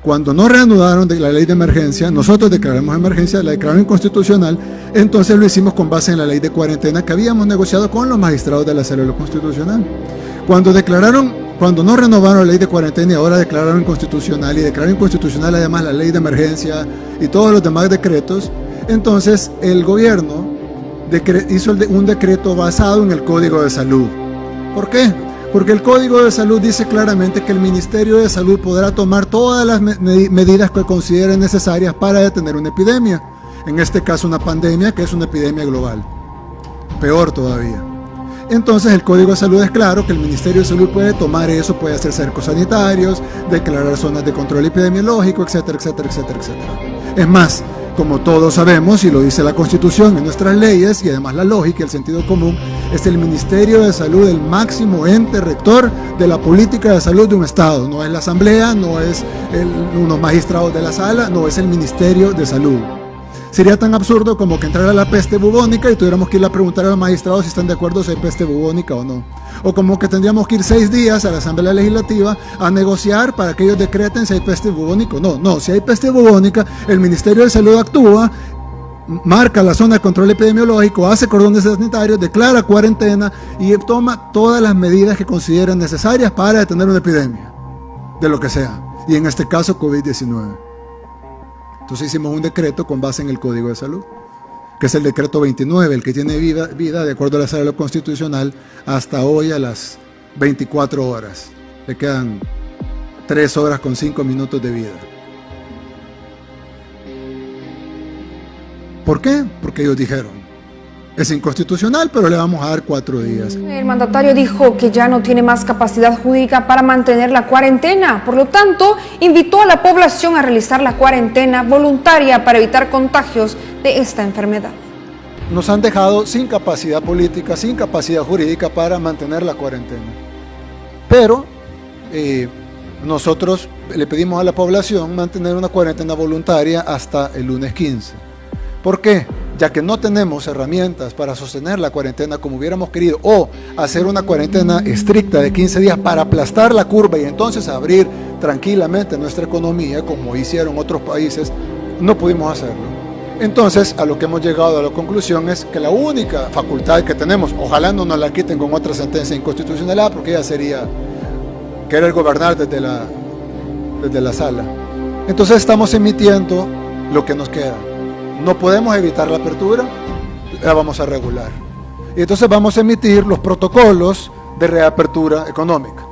Cuando no reanudaron de la ley de emergencia, nosotros declaramos emergencia, la declararon inconstitucional, entonces lo hicimos con base en la ley de cuarentena que habíamos negociado con los magistrados de la Sala de lo Constitucional. Cuando no renovaron la ley de cuarentena y ahora declararon inconstitucional, y declararon inconstitucional además la ley de emergencia y todos los demás decretos, entonces el gobierno hizo un decreto basado en el Código de Salud. ¿Por qué? Porque el Código de Salud dice claramente que el Ministerio de Salud podrá tomar todas las medidas que considere necesarias para detener una epidemia. En este caso una pandemia, que es una epidemia global. Peor todavía. Entonces el Código de Salud es claro que el Ministerio de Salud puede tomar eso, puede hacer cercos sanitarios, declarar zonas de control epidemiológico, etcétera, etcétera, etcétera, etcétera. Es más, como todos sabemos, y lo dice la Constitución en nuestras leyes, y además la lógica y el sentido común, es el Ministerio de Salud el máximo ente rector de la política de salud de un Estado. No es la Asamblea, no es unos magistrados de la Sala, no, es el Ministerio de Salud. Sería tan absurdo como que entrara la peste bubónica y tuviéramos que ir a preguntar a los magistrados si están de acuerdo si hay peste bubónica o no. O como que tendríamos que ir 6 días a la Asamblea Legislativa a negociar para que ellos decreten si hay peste bubónica o no. No, si hay peste bubónica, el Ministerio de Salud actúa, marca la zona de control epidemiológico, hace cordones sanitarios, declara cuarentena y toma todas las medidas que consideren necesarias para detener una epidemia, de lo que sea. Y en este caso, COVID-19. Entonces hicimos un decreto con base en el Código de Salud, que es el decreto 29, el que tiene vida de acuerdo a la Sala de lo Constitucional, hasta hoy a las 24 horas. Le quedan 3 horas con 5 minutos de vida. ¿Por qué? Porque ellos dijeron, es inconstitucional, pero le vamos a dar 4 días. El mandatario dijo que ya no tiene más capacidad jurídica para mantener la cuarentena. Por lo tanto, invitó a la población a realizar la cuarentena voluntaria para evitar contagios de esta enfermedad. Nos han dejado sin capacidad política, sin capacidad jurídica para mantener la cuarentena. Pero nosotros le pedimos a la población mantener una cuarentena voluntaria hasta el lunes 15. ¿Por qué? Ya que no tenemos herramientas para sostener la cuarentena como hubiéramos querido, o hacer una cuarentena estricta de 15 días para aplastar la curva y entonces abrir tranquilamente nuestra economía, como hicieron otros países, no pudimos hacerlo. Entonces, a lo que hemos llegado a la conclusión es que la única facultad que tenemos, ojalá no nos la quiten con otra sentencia inconstitucional, porque ella sería querer gobernar desde la sala. Entonces estamos emitiendo lo que nos queda. No podemos evitar la apertura, la vamos a regular. Y entonces vamos a emitir los protocolos de reapertura económica.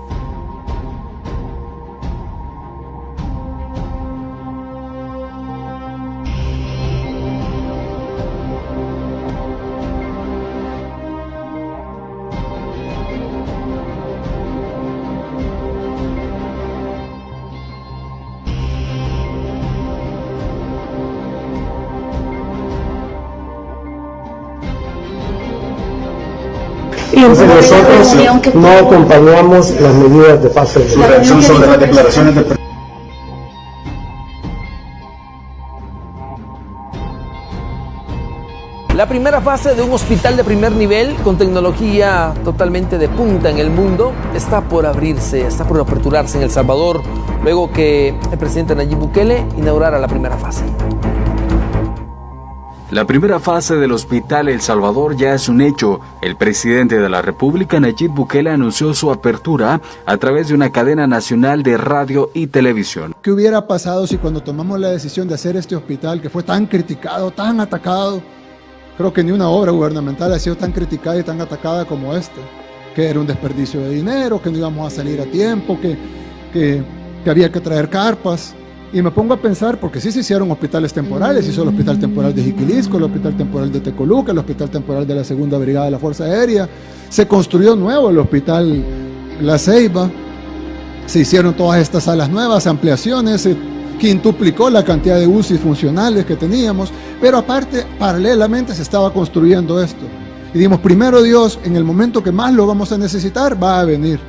Entonces nosotros no acompañamos las medidas de fase de... Su reacción sobre las declaraciones de... La primera fase de un hospital de primer nivel con tecnología totalmente de punta en el mundo está por abrirse, está por aperturarse en El Salvador, luego que el presidente Nayib Bukele inaugurara la primera fase. La primera fase del Hospital El Salvador ya es un hecho. El presidente de la República, Nayib Bukele, anunció su apertura a través de una cadena nacional de radio y televisión. ¿Qué hubiera pasado si cuando tomamos la decisión de hacer este hospital, que fue tan criticado, tan atacado, creo que ni una obra gubernamental ha sido tan criticada y tan atacada como esta, que era un desperdicio de dinero, que no íbamos a salir a tiempo, que había que traer carpas? Y me pongo a pensar, porque sí se hicieron hospitales temporales, hizo el Hospital Temporal de Jiquilisco, el Hospital Temporal de Tecoluca, el Hospital Temporal de la Segunda Brigada de la Fuerza Aérea, se construyó nuevo el Hospital La Ceiba, se hicieron todas estas salas nuevas, ampliaciones, se quintuplicó la cantidad de UCI funcionales que teníamos, pero aparte, paralelamente se estaba construyendo esto. Y dijimos, primero Dios, en el momento que más lo vamos a necesitar, va a venir.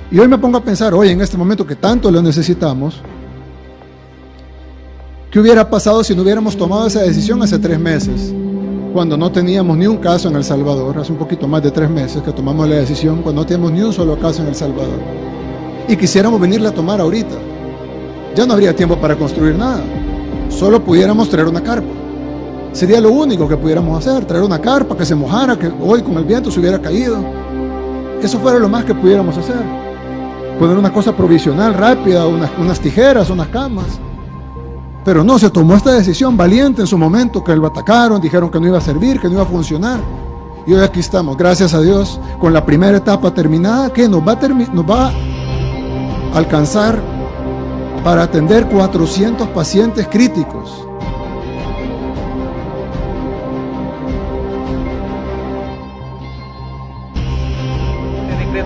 Y hoy me pongo a pensar, hoy en este momento que tanto lo necesitamos, ¿qué hubiera pasado si no hubiéramos tomado esa decisión hace 3 meses? Cuando no teníamos ni un caso en El Salvador, hace un poquito más de 3 meses que tomamos la decisión, cuando no teníamos ni un solo caso en El Salvador. Y quisiéramos venirla a tomar ahorita, ya no habría tiempo para construir nada. Solo pudiéramos traer una carpa. Sería lo único que pudiéramos hacer, traer una carpa que se mojara, que hoy con el viento se hubiera caído. Eso fuera lo más que pudiéramos hacer. Poner una cosa provisional, rápida, unas tijeras, unas camas. Pero no, se tomó esta decisión valiente en su momento, que lo atacaron, dijeron que no iba a servir, que no iba a funcionar. Y hoy aquí estamos, gracias a Dios, con la primera etapa terminada, que nos va a alcanzar para atender 400 pacientes críticos.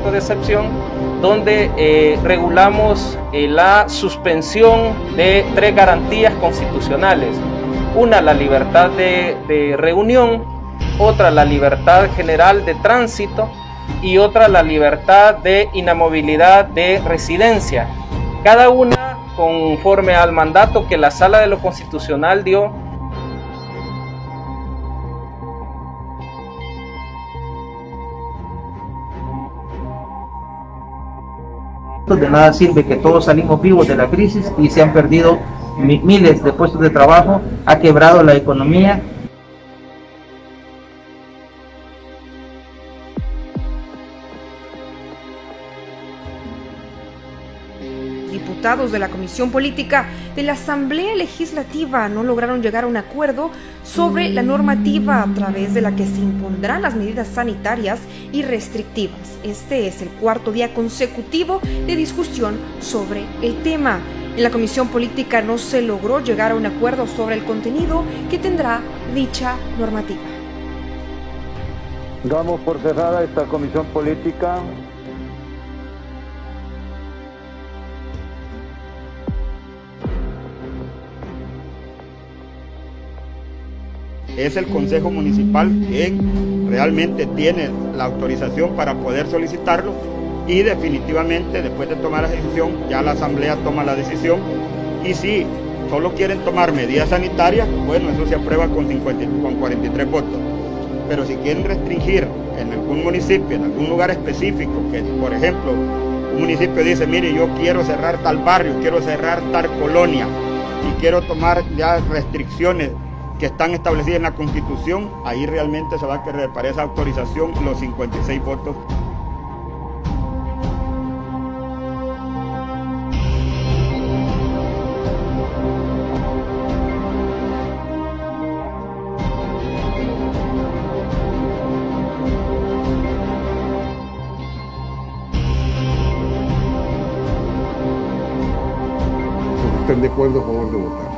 De excepción donde regulamos la suspensión de 3 garantías constitucionales. Una, la libertad de reunión, otra, la libertad general de tránsito y otra, la libertad de inamovilidad de residencia. Cada una conforme al mandato que la Sala de lo Constitucional dio. De nada sirve que todos salimos vivos de la crisis y se han perdido miles de puestos de trabajo, ha quebrado la economía. Diputados de la Comisión Política de la Asamblea Legislativa no lograron llegar a un acuerdo sobre la normativa a través de la que se impondrán las medidas sanitarias y restrictivas. Este es el 4º día consecutivo de discusión sobre el tema. En la Comisión Política no se logró llegar a un acuerdo sobre el contenido que tendrá dicha normativa. Damos por cerrada esta Comisión Política. Es el Consejo Municipal quien realmente tiene la autorización para poder solicitarlo y definitivamente después de tomar la decisión ya la Asamblea toma la decisión y si solo quieren tomar medidas sanitarias, bueno, eso se aprueba con 43 votos. Pero si quieren restringir en algún municipio, en algún lugar específico, que por ejemplo un municipio dice, mire, yo quiero cerrar tal barrio, quiero cerrar tal colonia y quiero tomar ya restricciones que están establecidas en la Constitución, ahí realmente se va a querer para esa autorización los 56 votos. Estén de acuerdo a favor de votar.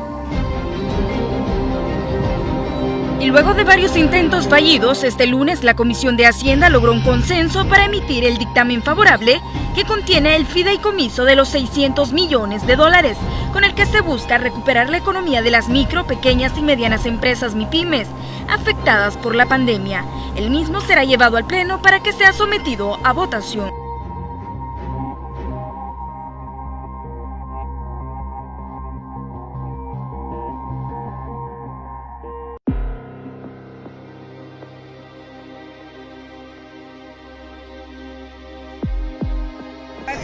Y luego de varios intentos fallidos, este lunes la Comisión de Hacienda logró un consenso para emitir el dictamen favorable que contiene el fideicomiso de los 600 millones de dólares, con el que se busca recuperar la economía de las micro, pequeñas y medianas empresas MIPYMES afectadas por la pandemia. El mismo será llevado al Pleno para que sea sometido a votación.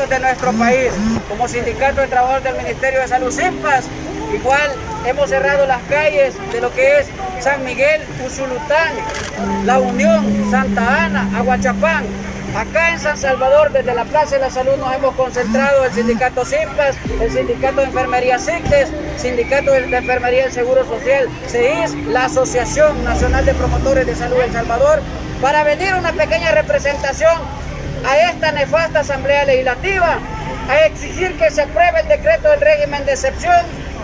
De nuestro país, como Sindicato de Trabajadores del Ministerio de Salud, SIMPAS, igual hemos cerrado las calles de lo que es San Miguel, Usulután, La Unión, Santa Ana, Aguachapán. Acá en San Salvador, desde la Plaza de la Salud, nos hemos concentrado el Sindicato SIMPAS, el Sindicato de Enfermería SICTES, Sindicato de Enfermería del Seguro Social, CEIS, la Asociación Nacional de Promotores de Salud de El Salvador, para venir una pequeña representación a esta nefasta Asamblea Legislativa, a exigir que se apruebe el decreto del régimen de excepción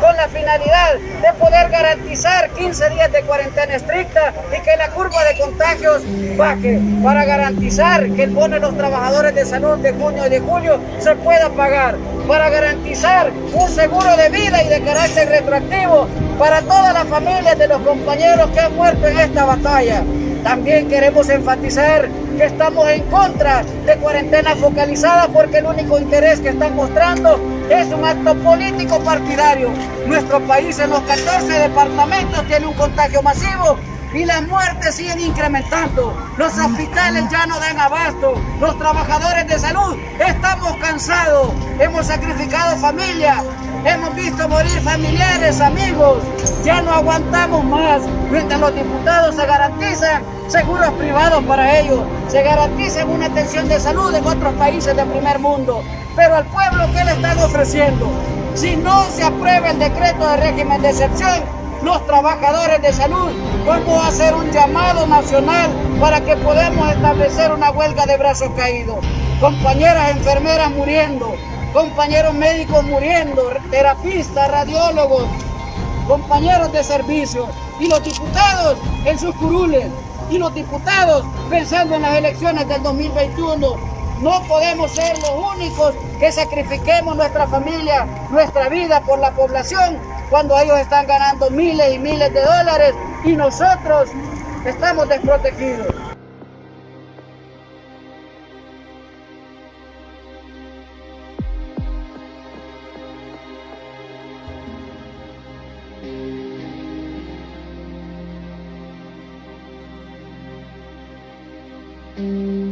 con la finalidad de poder garantizar 15 días de cuarentena estricta y que la curva de contagios baje, para garantizar que el bono de los trabajadores de salud de junio y de julio se pueda pagar, para garantizar un seguro de vida y de carácter retroactivo para todas las familias de los compañeros que han muerto en esta batalla. También queremos enfatizar que estamos en contra de cuarentena focalizada porque el único interés que están mostrando es un acto político partidario. Nuestro país en los 14 departamentos tiene un contagio masivo y las muertes siguen incrementando. Los hospitales ya no dan abasto. Los trabajadores de salud estamos cansados. Hemos sacrificado familia hemos visto morir familiares, amigos. Ya no aguantamos más. Mientras los diputados se garantizan seguros privados para ellos, se garantizan una atención de salud en otros países del primer mundo. Pero al pueblo, ¿qué le están ofreciendo? Si no se aprueba el decreto de régimen de excepción, los trabajadores de salud vamos a hacer un llamado nacional para que podamos establecer una huelga de brazos caídos. Compañeras enfermeras muriendo, compañeros médicos muriendo, terapistas, radiólogos, compañeros de servicio, y los diputados en sus curules, y los diputados pensando en las elecciones del 2021. No podemos ser los únicos que sacrifiquemos nuestra familia, nuestra vida por la población, cuando ellos están ganando miles y miles de dólares y nosotros estamos desprotegidos. Mm.